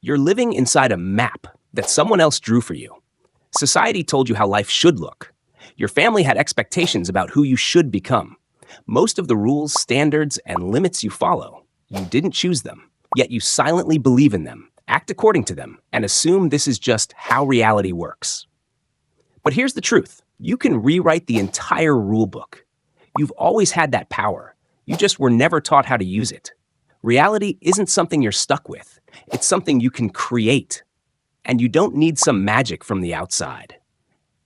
You're living inside a map that someone else drew for you. Society told you how life should look. Your family had expectations about who you should become. Most of the rules, standards, and limits you follow, you didn't choose them, yet you silently believe in them, act according to them, and assume this is just how reality works. But here's the truth. You can rewrite the entire rulebook. You've always had that power. You just were never taught how to use it. Reality isn't something you're stuck with. It's something you can create. And you don't need some magic from the outside.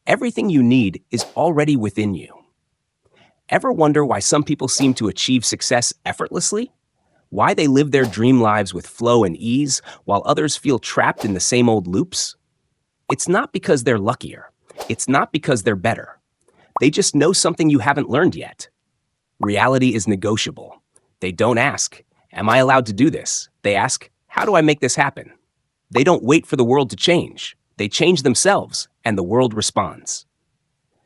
Everything you need is already within you. Ever wonder why some people seem to achieve success effortlessly? Why they live their dream lives with flow and ease, while others feel trapped in the same old loops? It's not because they're luckier. It's not because they're better. They just know something you haven't learned yet. Reality is negotiable. They don't ask, "Am I allowed to do this?" They ask, "How do I make this happen?" They don't wait for the world to change. They change themselves, and the world responds.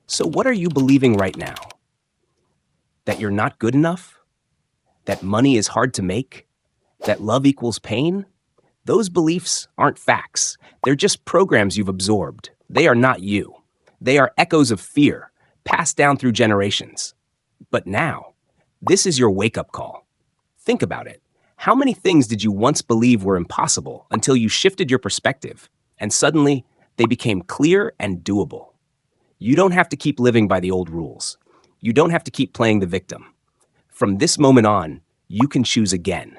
So what are you believing right now? That you're not good enough? That money is hard to make? That love equals pain? Those beliefs aren't facts. They're just programs you've absorbed. They are not you. They are echoes of fear, passed down through generations. But now, this is your wake-up call. Think about it. How many things did you once believe were impossible until you shifted your perspective, and suddenly they became clear and doable? You don't have to keep living by the old rules. You don't have to keep playing the victim. From this moment on, you can choose again.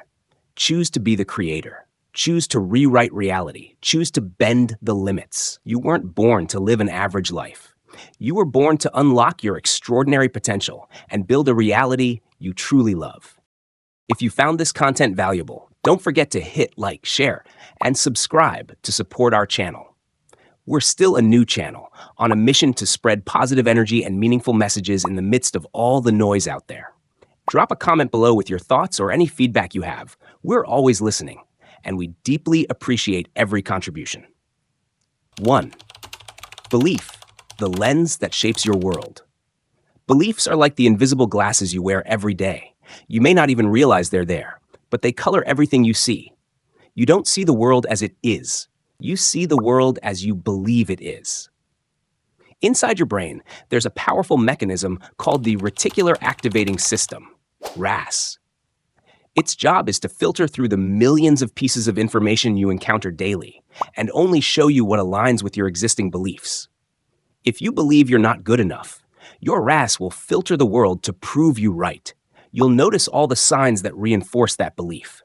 Choose to be the creator. Choose to rewrite reality. Choose to bend the limits. You weren't born to live an average life. You were born to unlock your extraordinary potential and build a reality you truly love. If you found this content valuable, don't forget to hit like, share, and subscribe to support our channel. We're still a new channel on a mission to spread positive energy and meaningful messages in the midst of all the noise out there. Drop a comment below with your thoughts or any feedback you have. We're always listening, and we deeply appreciate every contribution. 1. Belief, the lens that shapes your world. Beliefs are like the invisible glasses you wear every day. You may not even realize they're there, but they color everything you see. You don't see the world as it is. You see the world as you believe it is. Inside your brain, there's a powerful mechanism called the reticular activating system, RAS. Its job is to filter through the millions of pieces of information you encounter daily and only show you what aligns with your existing beliefs. If you believe you're not good enough, your RAS will filter the world to prove you right. You'll notice all the signs that reinforce that belief.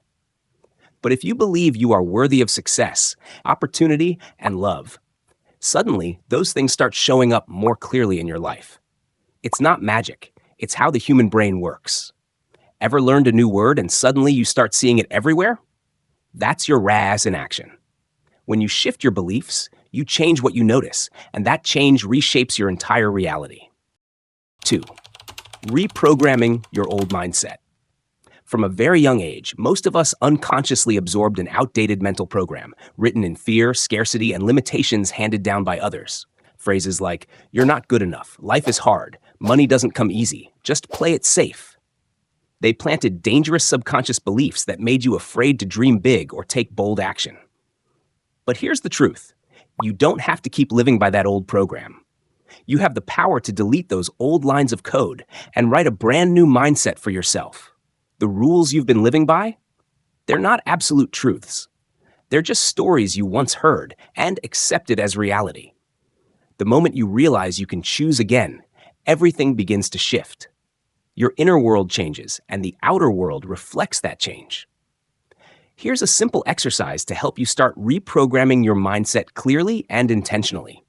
But if you believe you are worthy of success, opportunity, and love, suddenly those things start showing up more clearly in your life. It's not magic. It's how the human brain works. Ever learned a new word and suddenly you start seeing it everywhere? That's your RAS in action. When you shift your beliefs, you change what you notice, and that change reshapes your entire reality. 2. Reprogramming your old mindset. From a very young age, most of us unconsciously absorbed an outdated mental program, written in fear, scarcity, and limitations handed down by others. Phrases like, "You're not good enough," "Life is hard," "Money doesn't come easy," "Just play it safe." They planted dangerous subconscious beliefs that made you afraid to dream big or take bold action. But here's the truth. You don't have to keep living by that old program. You have the power to delete those old lines of code and write a brand new mindset for yourself. The rules you've been living by? They're not absolute truths. They're just stories you once heard and accepted as reality. The moment you realize you can choose again, everything begins to shift. Your inner world changes, and the outer world reflects that change. Here's a simple exercise to help you start reprogramming your mindset clearly and intentionally.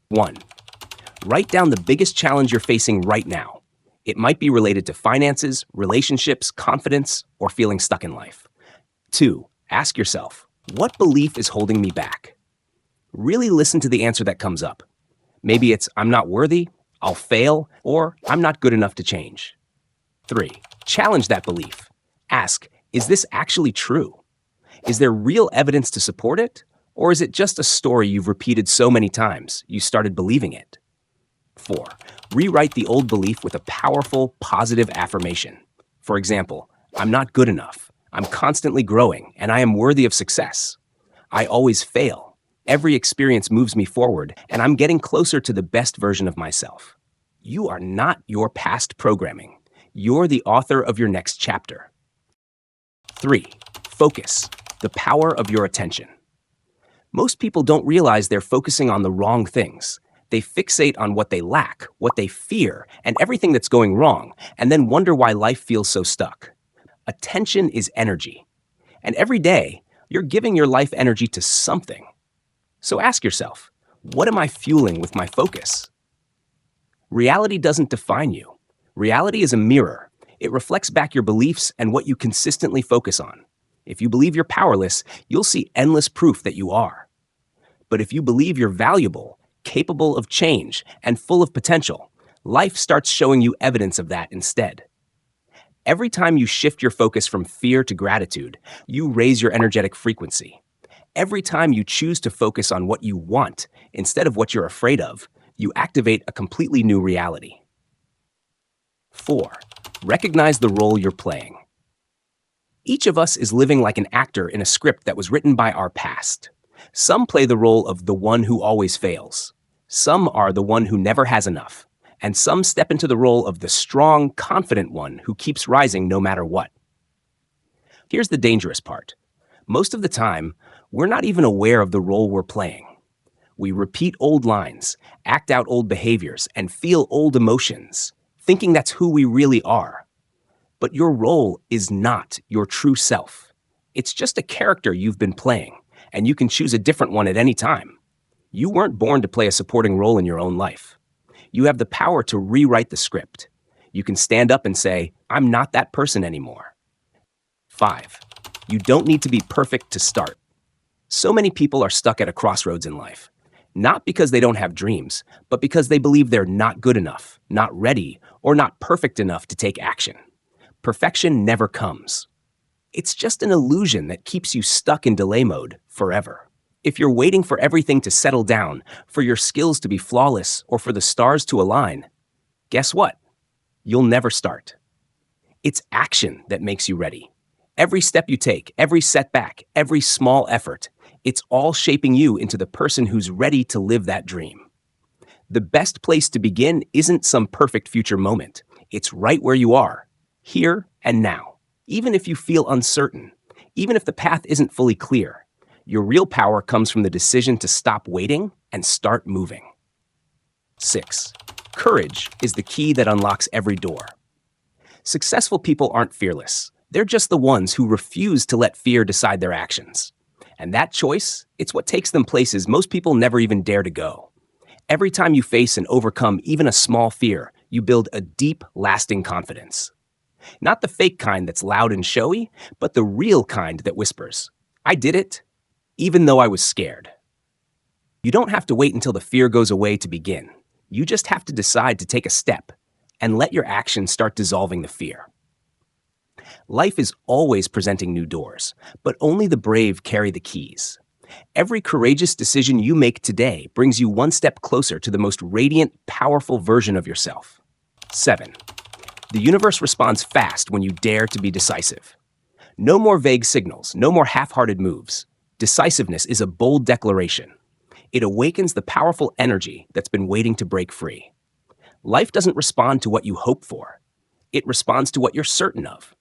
1. Write down the biggest challenge you're facing right now. It might be related to finances, relationships, confidence, or feeling stuck in life. 2. Ask yourself, what belief is holding me back? Really listen to the answer that comes up. Maybe it's, "I'm not worthy," "I'll fail," or "I'm not good enough to change." 3. Challenge that belief. Ask, is this actually true? Is there real evidence to support it? Or is it just a story you've repeated so many times, you started believing it? 4. Rewrite the old belief with a powerful, positive affirmation. For example, "I'm not good enough. I'm constantly growing, and I am worthy of success." I always fail. Every experience moves me forward, and I'm getting closer to the best version of myself. You are not your past programming. You're the author of your next chapter. 3. Focus. The power of your attention. Most people don't realize they're focusing on the wrong things. They fixate on what they lack, what they fear, and everything that's going wrong, and then wonder why life feels so stuck. Attention is energy. And every day, you're giving your life energy to something. So ask yourself, what am I fueling with my focus? Reality doesn't define you. Reality is a mirror. It reflects back your beliefs and what you consistently focus on. If you believe you're powerless, you'll see endless proof that you are. But if you believe you're valuable, capable of change, and full of potential, life starts showing you evidence of that instead. Every time you shift your focus from fear to gratitude, you raise your energetic frequency. Every time you choose to focus on what you want instead of what you're afraid of, you activate a completely new reality. 4. Recognize the role you're playing. Each of us is living like an actor in a script that was written by our past. Some play the role of the one who always fails. Some are the one who never has enough. And some step into the role of the strong, confident one who keeps rising no matter what. Here's the dangerous part. Most of the time, we're not even aware of the role we're playing. We repeat old lines, act out old behaviors, and feel old emotions, thinking that's who we really are. But your role is not your true self. It's just a character you've been playing, and you can choose a different one at any time. You weren't born to play a supporting role in your own life. You have the power to rewrite the script. You can stand up and say, I'm not that person anymore. 5. You don't need to be perfect to start. So many people are stuck at a crossroads in life. Not because they don't have dreams, but because they believe they're not good enough, not ready, or not perfect enough to take action. Perfection never comes. It's just an illusion that keeps you stuck in delay mode forever. If you're waiting for everything to settle down, for your skills to be flawless, or for the stars to align, guess what? You'll never start. It's action that makes you ready. Every step you take, every setback, every small effort, it's all shaping you into the person who's ready to live that dream. The best place to begin isn't some perfect future moment. It's right where you are, here and now. Even if you feel uncertain, even if the path isn't fully clear, your real power comes from the decision to stop waiting and start moving. 6. Courage is the key that unlocks every door. Successful people aren't fearless. They're just the ones who refuse to let fear decide their actions. And that choice, it's what takes them places most people never even dare to go. Every time you face and overcome even a small fear, you build a deep, lasting confidence. Not the fake kind that's loud and showy, but the real kind that whispers, I did it, even though I was scared. You don't have to wait until the fear goes away to begin. You just have to decide to take a step and let your actions start dissolving the fear. Life is always presenting new doors, but only the brave carry the keys. Every courageous decision you make today brings you one step closer to the most radiant, powerful version of yourself. 7. The universe responds fast when you dare to be decisive. No more vague signals, no more half-hearted moves. Decisiveness is a bold declaration. It awakens the powerful energy that's been waiting to break free. Life doesn't respond to what you hope for. It responds to what you're certain of.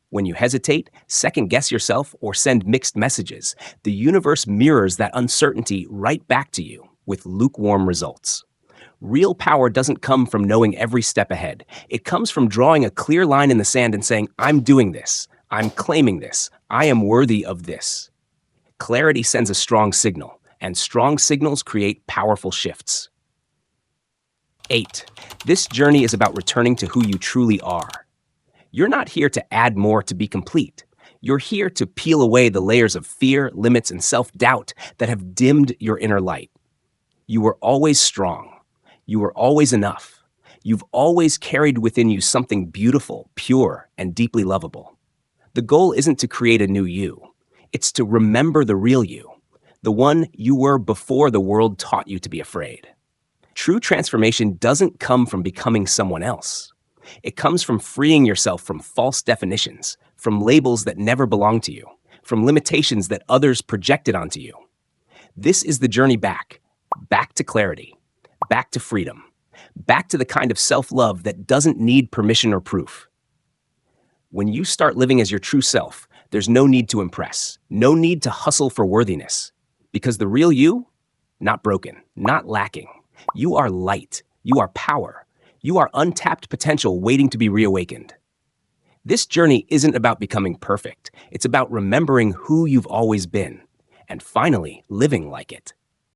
When you hesitate, second-guess yourself, or send mixed messages, the universe mirrors that uncertainty right back to you with lukewarm results. Real power doesn't come from knowing every step ahead. It comes from drawing a clear line in the sand and saying, I'm doing this, I'm claiming this, I am worthy of this. Clarity sends a strong signal, and strong signals create powerful shifts. 8. This journey is about returning to who you truly are. You're not here to add more to be complete. You're here to peel away the layers of fear, limits, and self-doubt that have dimmed your inner light. You were always strong. You were always enough. You've always carried within you something beautiful, pure, and deeply lovable. The goal isn't to create a new you. It's to remember the real you, the one you were before the world taught you to be afraid. True transformation doesn't come from becoming someone else. It comes from freeing yourself from false definitions, from labels that never belong to you, from limitations that others projected onto you. This is the journey back to clarity, back to freedom, back to the kind of self-love that doesn't need permission or proof. When you start living as your true self, there's no need to impress, no need to hustle for worthiness, because the real you, not broken, not lacking. You are light, you are power, you are untapped potential waiting to be reawakened. This journey isn't about becoming perfect. It's about remembering who you've always been and finally living like it.